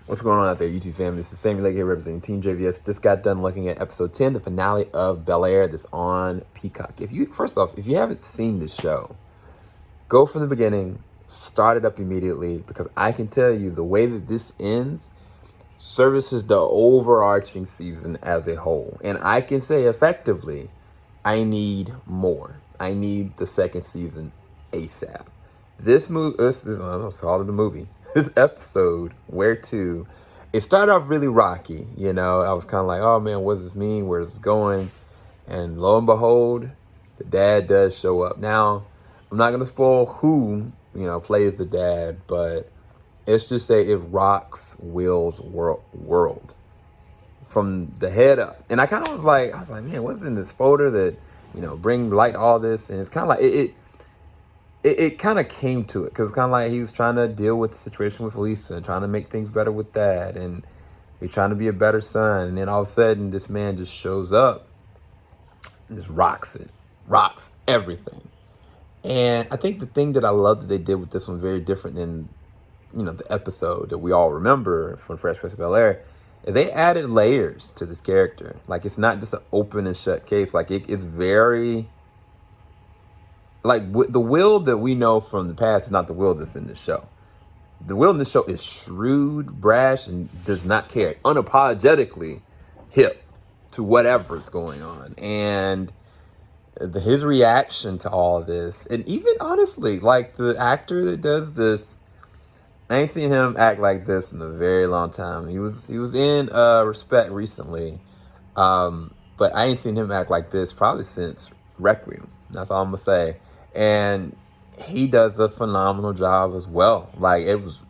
What's going on out there, YouTube family? This is Sammy Lake here representing TeamJVS. Just got done looking at episode 10, the finale of Bel-Air that's on Peacock. First off, if you haven't seen this show, go from the beginning, start it up immediately, because I can tell you the way that this ends services the overarching season as a whole. And I can say effectively, I need more. I need the second season ASAP. This movie, I'm calling the movie. This episode, Where To, it started off really rocky. You know, I was kind of like, oh man, what does this mean? Where's this going? And lo and behold, the dad does show up. Now, I'm not gonna spoil who plays the dad, but let's just say it rocks Will's world from the head up. And I was like, man, what's in this folder that bring light to all this? And it's kind of like it kind of came to it, because kind of like he was trying to deal with the situation with Lisa and trying to make things better with Dad, and he's trying to be a better son. And then all of a sudden, this man just shows up and just rocks everything. And I think the thing that I love that they did with this one very different than the episode that we all remember from Fresh Prince of Bel-Air is they added layers to this character. Like, it's not just an open and shut case. Like, it's very... Like, the Will that we know from the past is not the Will that's in this show. The Will in this show is shrewd, brash, and does not care. Unapologetically hip to whatever's going on. And his reaction to all of this, and even honestly, like, the actor that does this, I ain't seen him act like this in a very long time. He was in Respect recently, but I ain't seen him act like this probably since Requiem. That's all I'm gonna say. And he does a phenomenal job as well. Like, it was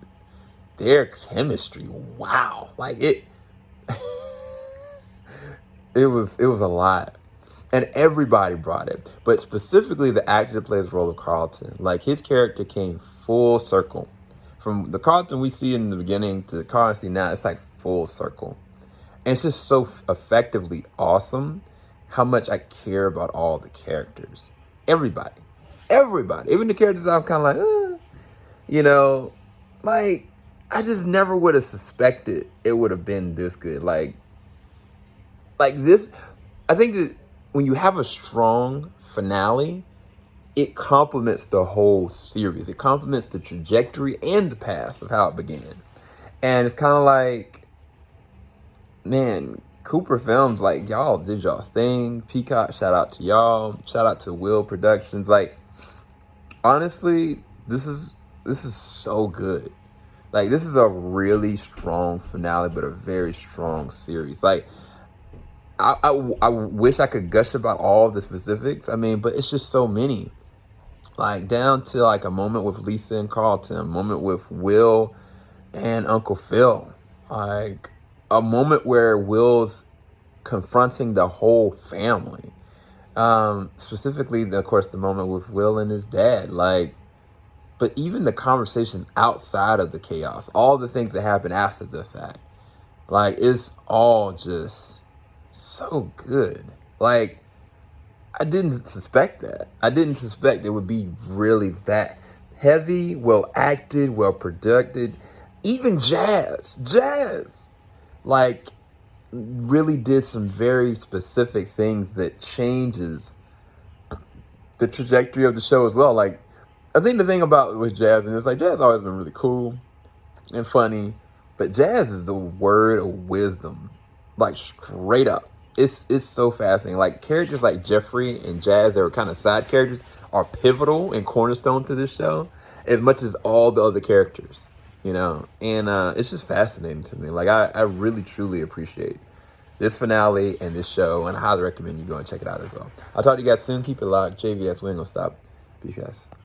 their chemistry. Wow. Like, it was a lot. And everybody brought it. But specifically the actor that plays the role of Carlton. Like, his character came full circle. From the Carlton we see in the beginning to the Carlton we see now, it's like full circle. And it's just so effectively awesome how much I care about all the characters. Everybody. Even the characters I'm kind of like, like, I just never would have suspected it would have been this good. Like this, I think that when you have a strong finale, it complements the whole series. It complements the trajectory and the past of how it began. And it's kind of like, man, Cooper Films, like, y'all did y'all's thing. Peacock, shout out to y'all. Shout out to Will Productions. Like, honestly, this is so good. Like, this is a really strong finale, but a very strong series. Like, I wish I could gush about all the specifics. I mean, but it's just so many. Like, down to like a moment with Lisa and Carlton, a moment with Will and Uncle Phil. Like, a moment where Will's confronting the whole family. Specifically, of course, the moment with Will and his dad. Like, but even the conversations outside of the chaos, all the things that happen after the fact, like, it's all just so good. Like, I didn't suspect that. I didn't suspect it would be really that heavy, well acted, well produced. Even Jazz, like, really did some very specific things that changes the trajectory of the show as well. Like, I think the thing about with Jazz, and it's like, Jazz always been really cool and funny, but Jazz is the word of wisdom, like, straight up. It's so fascinating. Like, characters like Jeffrey and Jazz, that were kind of side characters, are pivotal and cornerstone to this show as much as all the other characters, and it's just fascinating to me. Like, I really truly appreciate this finale and this show, and I highly recommend you go and check it out as well. I'll talk to you guys soon. Keep it locked. JVS, we ain't gonna stop. Peace, guys.